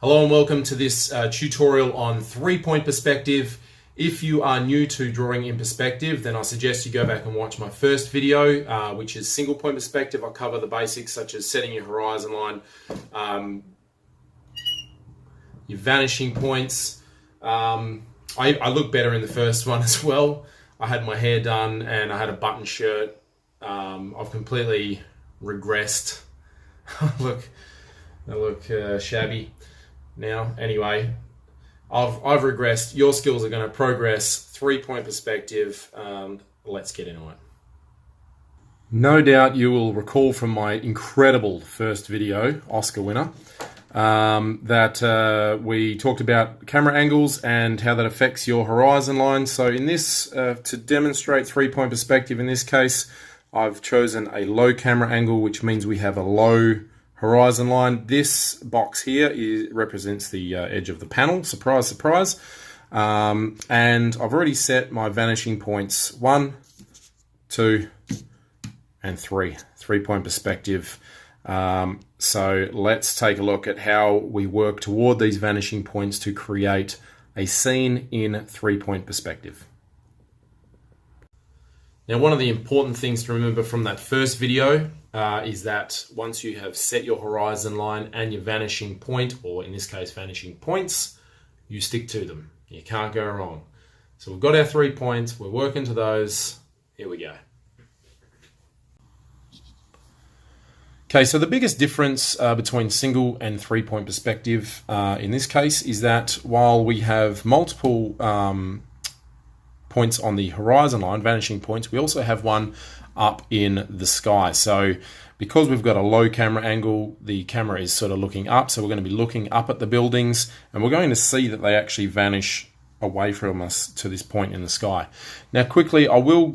Hello and welcome to this tutorial on three-point perspective. If you are new to drawing in perspective, then I suggest you go back and watch my first video, which is single point perspective. I'll cover the basics such as setting your horizon line, your vanishing points. I look better in the first one as well. I had my hair done and I had a button shirt. I've completely regressed. I look shabby now. Anyway, I've regressed. Your skills are going to progress. Three-point perspective. Let's get into it. No doubt you will recall from my incredible first video, Oscar winner, that we talked about camera angles and how that affects your horizon line. So in this, to demonstrate three-point perspective, in this case, I've chosen a low camera angle, which means we have a low horizon line. This box here represents the edge of the panel. Surprise, surprise. And I've already set my vanishing points 1, 2, and 3. Three-point perspective. So let's take a look at how we work toward these vanishing points to create a scene in three-point perspective. Now, one of the important things to remember from that first video is that once you have set your horizon line and your vanishing point, or in this case, vanishing points, you stick to them. You can't go wrong. So we've got our 3 points. We're working to those. Here we go. Okay, so the biggest difference between single and three-point perspective in this case is that while we have multiple points on the horizon line, vanishing points, we also have one up in the sky. So because we've got a low camera angle, the camera is sort of looking up, so we're going to be looking up at the buildings, and we're going to see that they actually vanish away from us to this point in the sky. Now quickly, I will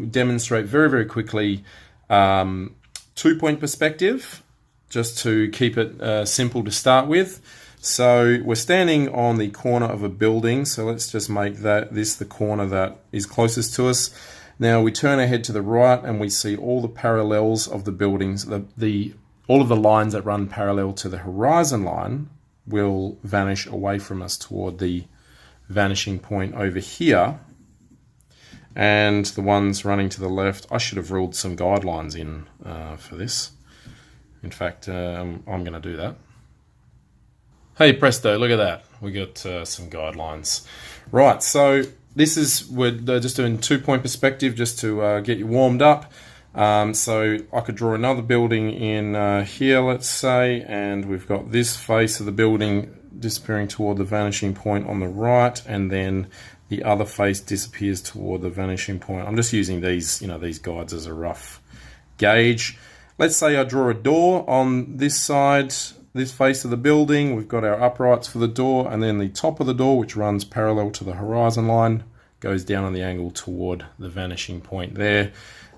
demonstrate very quickly two-point perspective, just to keep it simple to start with. So we're standing on the corner of a building, so let's just make this the corner that is closest to us. Now we turn our head to the right and we see all the parallels of the buildings. All of the lines that run parallel to the horizon line will vanish away from us toward the vanishing point over here. And the ones running to the left, I should have ruled some guidelines in for this. In fact, I'm going to do that. Hey presto, look at that. We got some guidelines. Right, so we're just doing two-point perspective just to get you warmed up. So I could draw another building in here, let's say, and we've got this face of the building disappearing toward the vanishing point on the right, and then the other face disappears toward the vanishing point. I'm just using these guides as a rough gauge. Let's say I draw a door on this side, this face of the building. We've got our uprights for the door, and then the top of the door, which runs parallel to the horizon line, goes down on the angle toward the vanishing point there.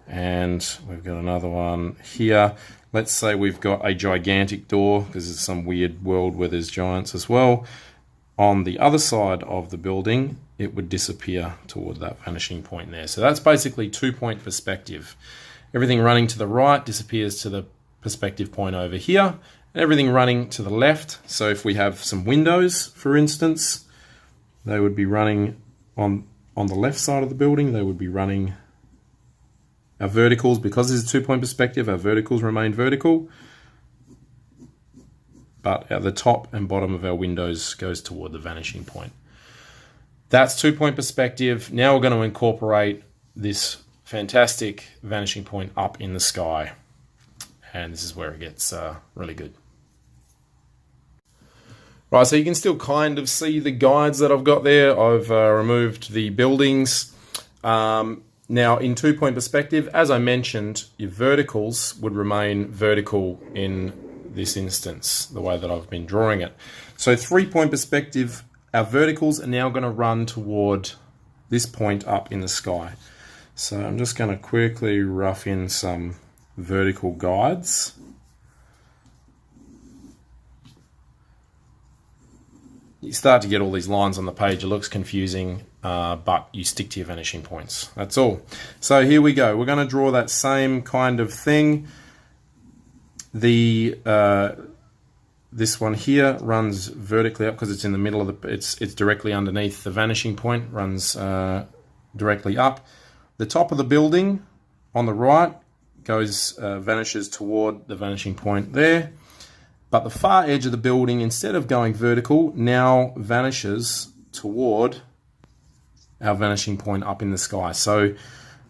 And we've got another one here. Let's say we've got a gigantic door, because it's some weird world where there's giants as well. On the other side of the building, it would disappear toward that vanishing point there. So that's basically two-point perspective. Everything running to the right disappears to the perspective point over here. Everything running to the left, so if we have some windows, for instance, they would be running on the left side of the building. They would be running our verticals. Because this is two-point perspective, our verticals remain vertical, but at the top and bottom of our windows goes toward the vanishing point. That's two-point perspective. Now we're going to incorporate this fantastic vanishing point up in the sky, and this is where it gets really good. Right, so you can still kind of see the guides that I've got there. I've removed the buildings. Now, in two-point perspective, as I mentioned, your verticals would remain vertical in this instance, the way that I've been drawing it. So three-point perspective, our verticals are now going to run toward this point up in the sky. So I'm just going to quickly rough in some vertical guides. You start to get all these lines on the page. It looks confusing, but you stick to your vanishing points. That's all. So here we go. We're going to draw that same kind of thing. The this one here runs vertically up because it's in the middle of the, it's directly underneath the vanishing point, runs directly up. The top of the building on the right goes vanishes toward the vanishing point there. But the far edge of the building, instead of going vertical, now vanishes toward our vanishing point up in the sky. So,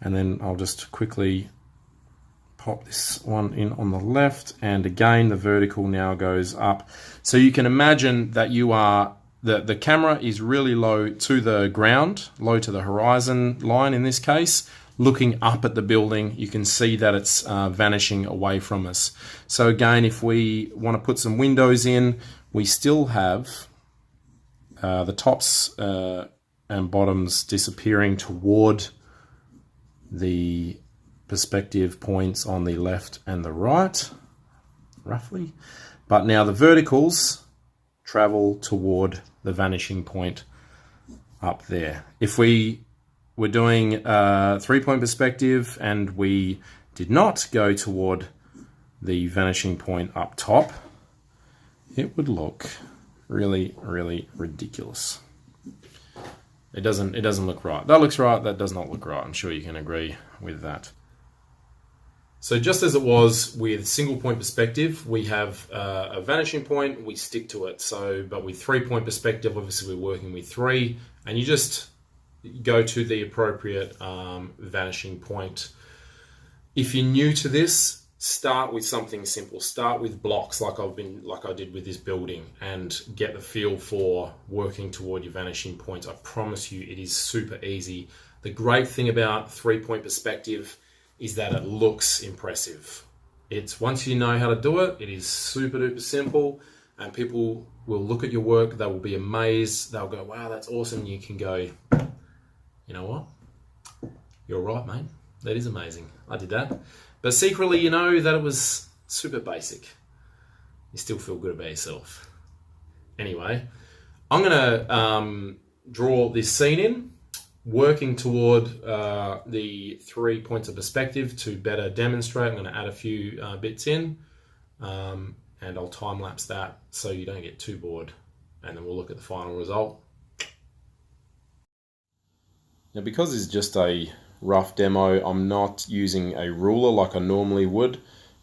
and then I'll just quickly pop this one in on the left, and again the vertical now goes up. So you can imagine that you are, the camera is really low to the ground, low to the horizon line in this case. Looking up at the building, you can see that it's vanishing away from us. So again, if we want to put some windows in, we still have the tops and bottoms disappearing toward the perspective points on the left and the right, roughly. But now the verticals travel toward the vanishing point up there. If we were doing a 3-point perspective and we did not go toward the vanishing point up top, it would look really, really ridiculous. It doesn't look right. That looks right, that does not look right. I'm sure you can agree with that. So just as it was with single point perspective, we have a vanishing point, we stick to it. So, but with 3-point perspective, obviously we're working with 3, and you just go to the appropriate vanishing point. If you're new to this, start with something simple. Start with blocks like I did with this building, and get the feel for working toward your vanishing points. I promise you it is super easy. The great thing about 3-point perspective is that it looks impressive. It's, once you know how to do it, it is super duper simple, and people will look at your work, they will be amazed, they'll go, wow, that's awesome. You can go, you know what? You're right, mate. That is amazing. I did that. But secretly, you know that it was super basic. You still feel good about yourself. Anyway, I'm going to draw this scene in, working toward the 3 points of perspective to better demonstrate. I'm going to add a few bits in, and I'll time lapse that so you don't get too bored. And then we'll look at the final result. Now, because it's just a rough demo, I'm not using a ruler like I normally would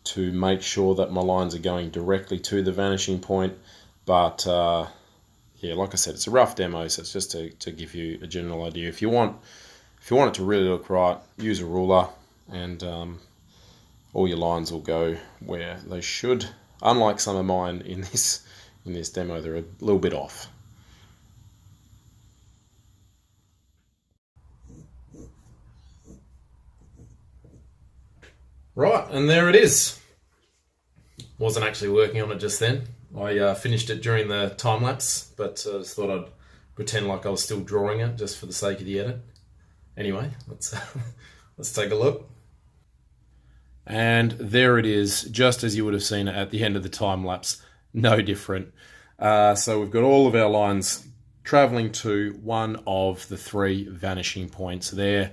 to make sure that my lines are going directly to the vanishing point. But yeah, like I said, it's a rough demo, so it's just to give you a general idea. If you want it to really look right, use a ruler, and all your lines will go where they should. Unlike some of mine in this demo, they're a little bit off. Right, and there it is. Wasn't actually working on it just then. I finished it during the time lapse, but just thought I'd pretend like I was still drawing it just for the sake of the edit. Anyway, let's take a look. And there it is, just as you would have seen it at the end of the time lapse. No different. So we've got all of our lines traveling to one of the 3 vanishing points there.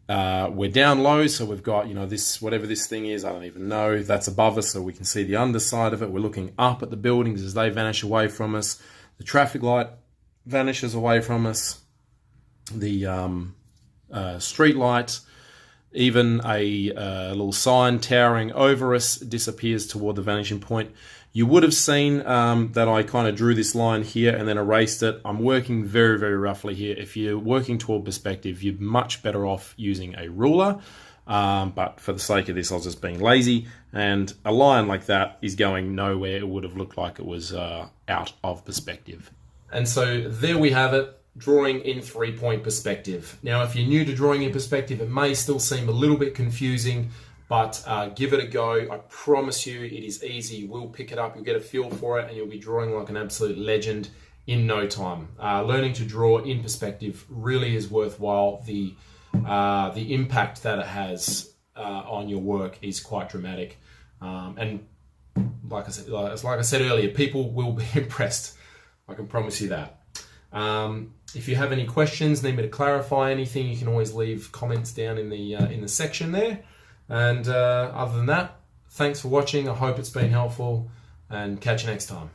We're down low, so we've got, you know, this, whatever this thing is, I don't even know, that's above us, so we can see the underside of it. We're looking up at the buildings as they vanish away from us. The traffic light vanishes away from us. The street light, even a little sign towering over us, disappears toward the vanishing point. You would have seen that I kind of drew this line here and then erased it. I'm working very, very roughly here. If you're working toward perspective, you're much better off using a ruler. But for the sake of this, I was just being lazy. And a line like that is going nowhere. It would have looked like it was out of perspective. And so there we have it, drawing in 3-point perspective. Now, if you're new to drawing in perspective, it may still seem a little bit confusing, but give it a go. I promise you it is easy. You will pick it up, you'll get a feel for it, and you'll be drawing like an absolute legend in no time. Learning to draw in perspective really is worthwhile. The impact that it has on your work is quite dramatic. And like I said earlier, people will be impressed. I can promise you that. If you have any questions, need me to clarify anything, you can always leave comments down in the section there. And other than that, thanks for watching. I hope it's been helpful, and catch you next time.